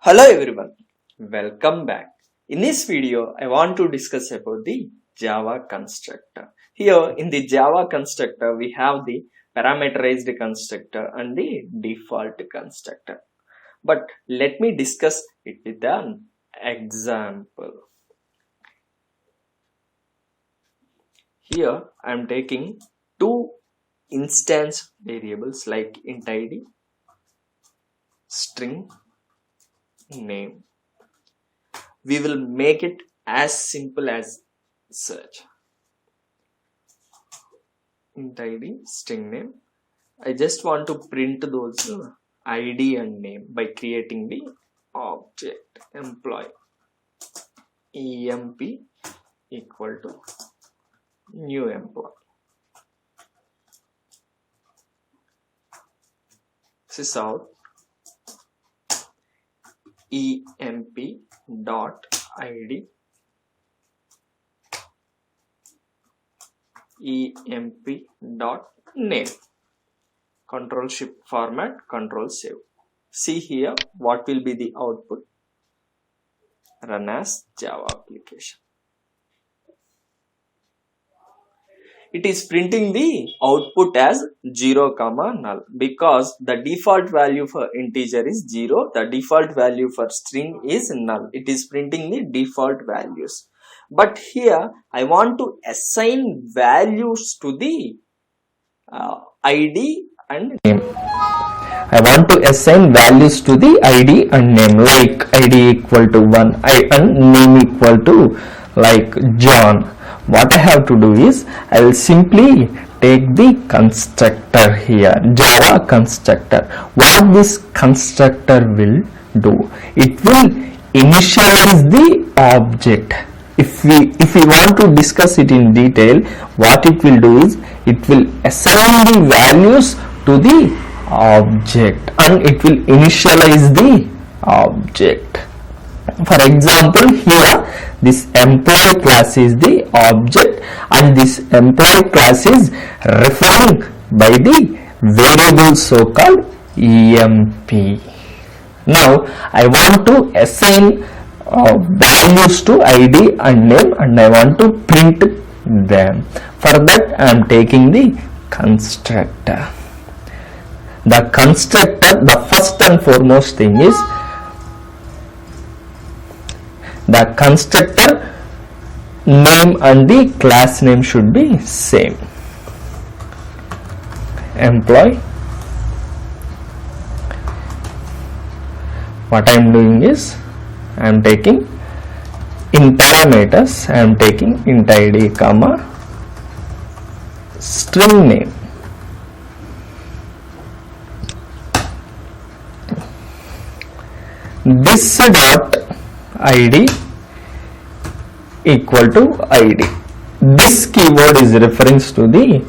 Hello everyone, welcome back. In this video, I want to discuss about the Java constructor. Here in the Java constructor, we have the parameterized constructor and the default constructor. But let me discuss it with an example. Here I am taking two instance variables like int id, string name. We will make it as simple as such. Int id, string name. I just want to print those id and name by creating the object employee emp equal to new employee. This is out emp dot id emp dot name. Control shift format, control save. See here what will be the output. Run as Java application. It is printing the output as 0, null because the default value for integer is 0. The default value for string is null. It is printing the default values. But here I want to assign values to the ID and name. I want to assign values to the ID and name, like ID equal to 1 and name equal to like John. What I have to do is I will simply take the constructor here, Java constructor. What this constructor will do, it will initialize the object. If we want to discuss it in detail, what it will do is it will assign the values to the object and it will initialize the object. For example, here this employee class is the object and this employee class is referring by the variable so called emp. Now I want to assign values to id and name and I want to print them. For that I am taking the constructor. The constructor, the first and foremost thing is the constructor name and the class name should be same. Employee. What I am doing is I am taking in parameters, I am taking int id comma string name. This dot id equal to id. This keyword is reference to the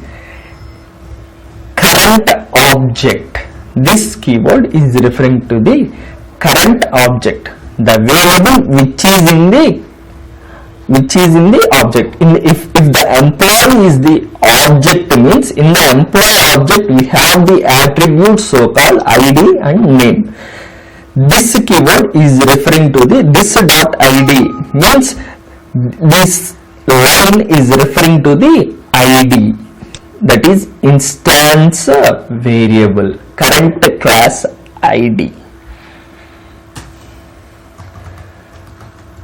current object. This keyword is referring to the current object, the variable which is in the object. If the employee is the object, means in the employee object we have the attributes so called id and name. This keyword is referring to the this dot id, means this line is referring to the id, that is instance variable, current class id.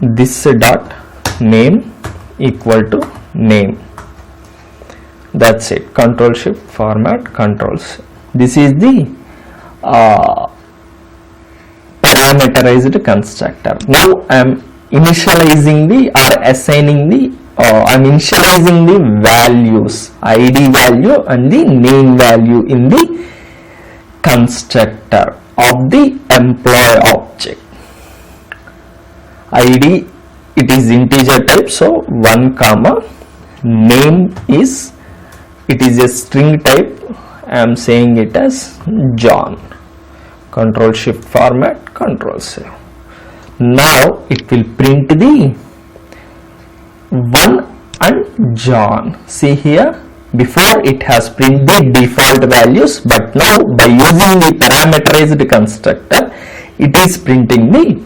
This dot name equal to name. That's it. Control shift format, controls. This is the parameterized constructor. Now I am initializing the or assigning the I am initializing the values, id value and the name value in the constructor of the employee object. id, it is integer type, so 1 comma name is, it is a string type, I am saying it as John. Control shift format, control save. Now it will print the 1 and John. See here, before it has printed the default values, but now by using the parameterized constructor it is printing the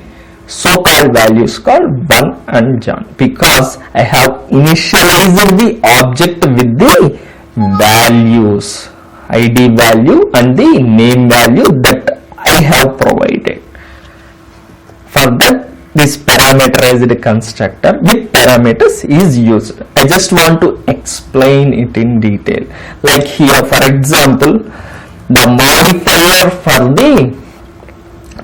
so-called values called 1 and John, because I have initialized the object with the values, ID value and the name value that I have provided. For that, this parameterized constructor with parameters is used. I just want to explain it in detail. Like here, for example, the modifier for the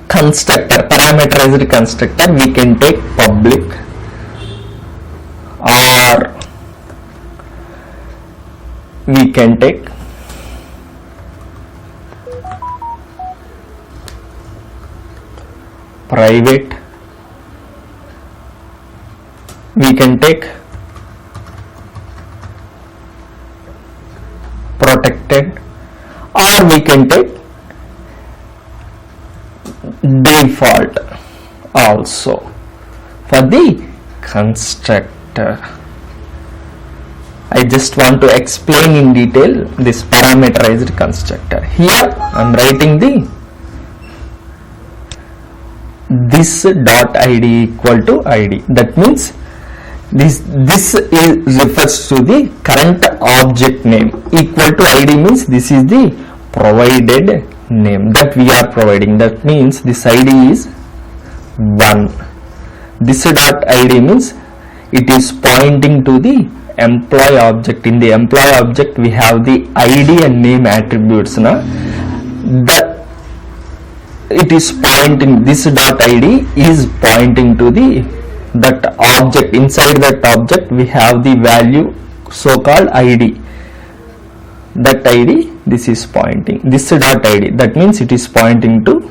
constructor, parameterized constructor, we can take public, or we can take private, we can take protected, or we can take default also for the constructor. I just want to explain in detail this parameterized constructor. Here I am writing this dot id equal to id. That means this refers to the current object name. Equal to id means this is the provided name that we are providing. That means this id is 1. This dot id means it is pointing to the employee object. In the employee object we have the id and name attributes. It is pointing, this dot id is pointing to that object. Inside that object we have the value so called id. That id, this is pointing, this dot id, that means it is pointing to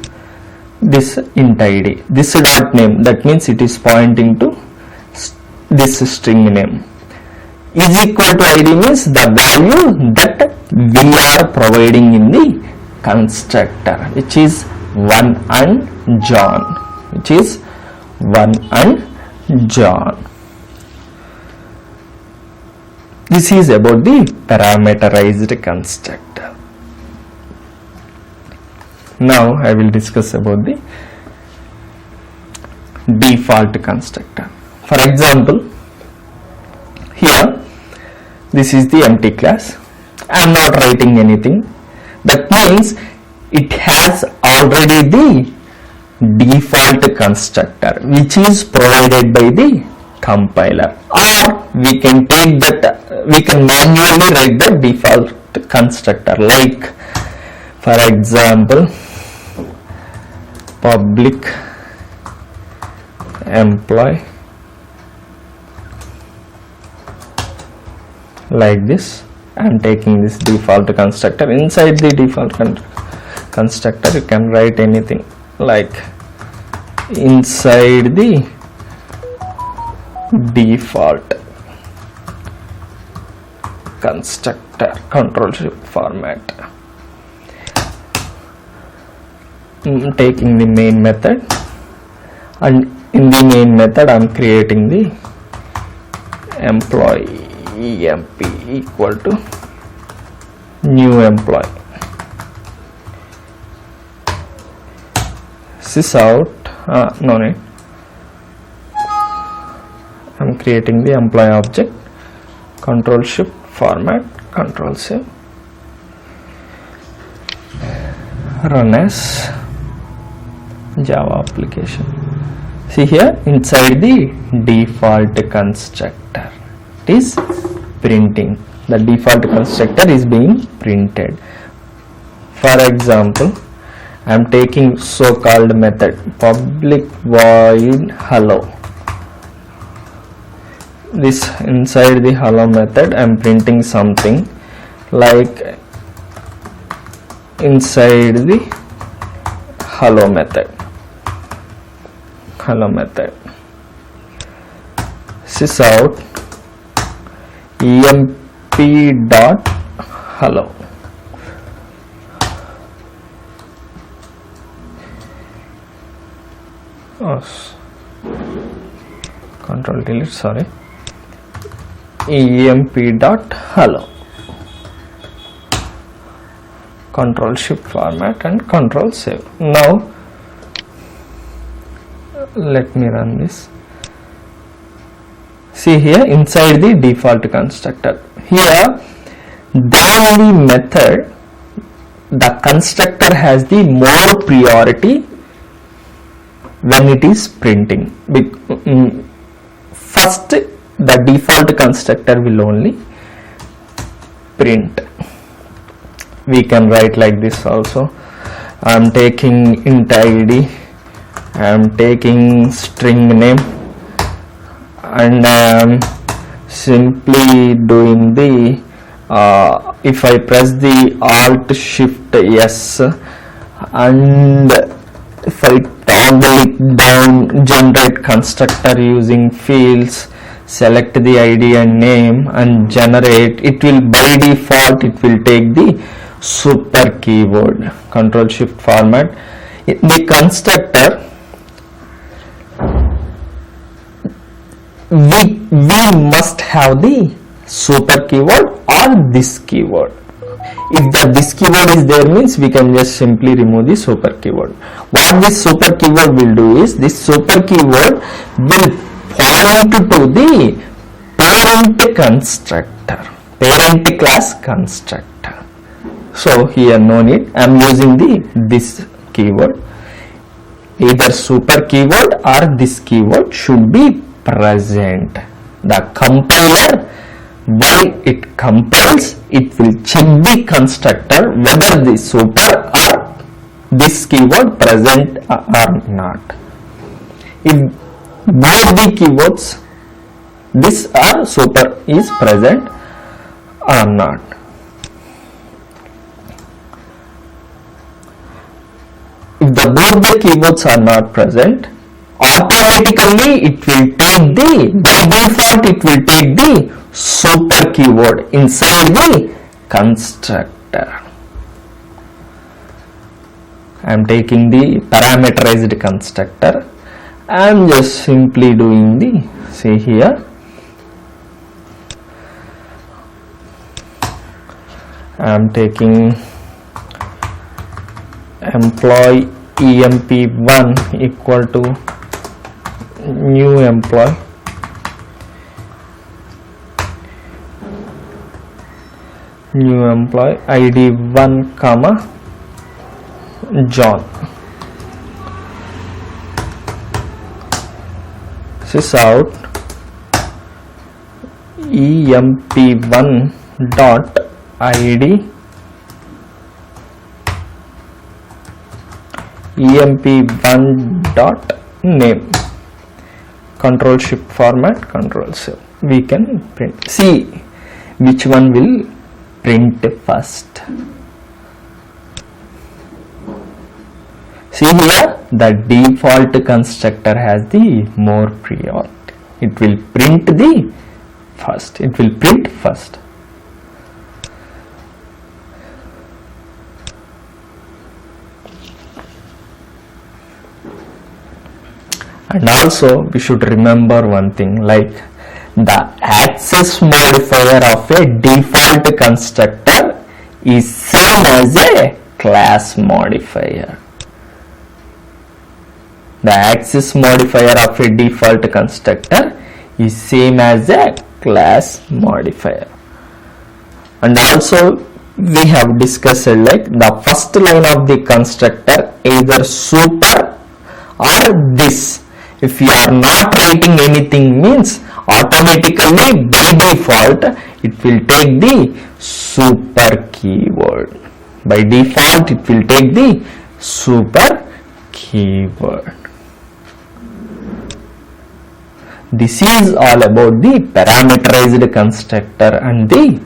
this int id. This dot name, that means it is pointing to this string name. Is equal to id means the value that we are providing in the constructor, which is 1 and John, which is 1 and John. This is about the parameterized constructor. Now I will discuss about the default constructor. For example, here this is the empty class. I am not writing anything. That means it has already the default constructor which is provided by the compiler, or we can take that, we can manually write the default constructor. Like for example, public employee, like this. I am taking this default constructor. Inside the default constructor you can write anything, like inside the default constructor, control shift format. Taking the main method, and in the main method I am creating the employee emp equal to new employee. Sysout, no need. I am creating the employee object, control shift format, control save, run as Java application. See here, inside the default constructor it is printing. The default constructor is being printed. For example, I am taking so-called method public void hello. This inside the hello method I am printing something, like inside the hello method, sysout emp dot hello. Control delete, sorry, emp dot hello, control shift format and control save. Now let me run this. See here, inside the default constructor, here than the method, the constructor has the more priority when it is printing. First, the default constructor will only print. We can write like this also. I am taking int id, I am taking string name, and I am simply doing the if I press the alt shift s and if I toggle it down, generate constructor using fields, select the id and name and generate, it will by default it will take the super keyword. Control shift format. In the constructor, we must have the super keyword or this keyword. If this keyword is there, means we can just simply remove the super keyword. What this super keyword will do is, this super keyword will point to the parent constructor, parent class constructor. So here no need, I am using this keyword. Either super keyword or this keyword should be present. The compiler, while it compiles, it will check the constructor whether the super or this keyword present or not. If both the keywords, this or super, is present or not. If both the keywords are not present, automatically it will take by default it will take the super keyword inside the constructor. I am taking the parameterized constructor. I am just simply doing see here, I am taking employee emp1 equal to new employee, id 1 comma John. Sys out emp1 dot id emp1 dot name. Control shift format, control save. We can print. See which one will print first. See here, the default constructor has the more priority. It will print the first. It will print first. And also we should remember one thing, like the access modifier of a default constructor is same as a class modifier. The access modifier of a default constructor is same as a class modifier. And also we have discussed like the first line of the constructor, either super or this. If you are not writing anything, means automatically by default it will take the super keyword. By default it will take the super keyword. This is all about the parameterized constructor and the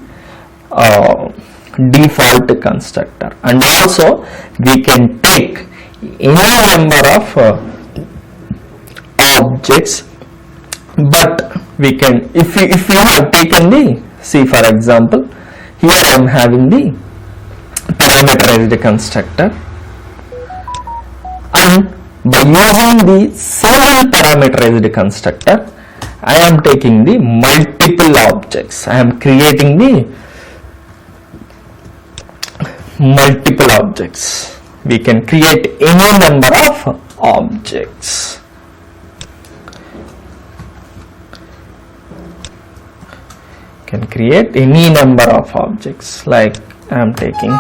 default constructor. And also we can take any number of objects, but we can, if you have taken see for example, here I am having the parameterized constructor, and by using the same parameterized constructor I am taking the multiple objects. I am creating the multiple objects. We can create any number of objects. can create any number of objects, like I am taking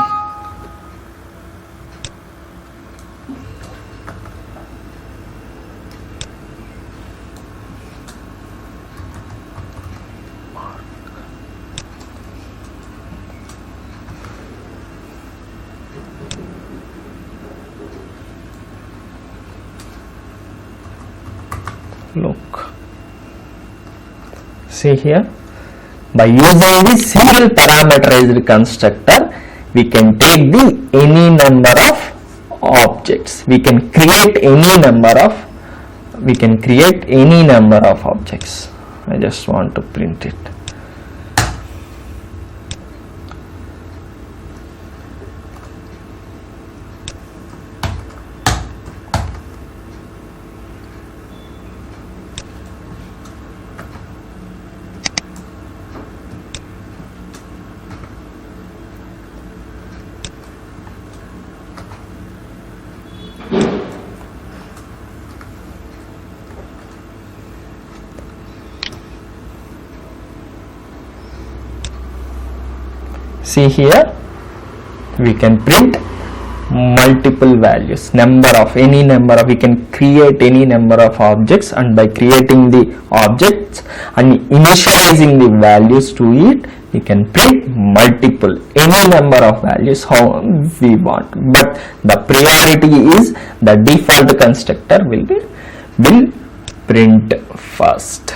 look. See here, by using the single parameterized constructor, we can take the any number of objects. We can create any number of objects. I just want to print it. See here, we can print multiple values, we can create any number of objects, and by creating the objects and initializing the values to it, we can print any number of values how we want. But the priority is the default constructor will print first.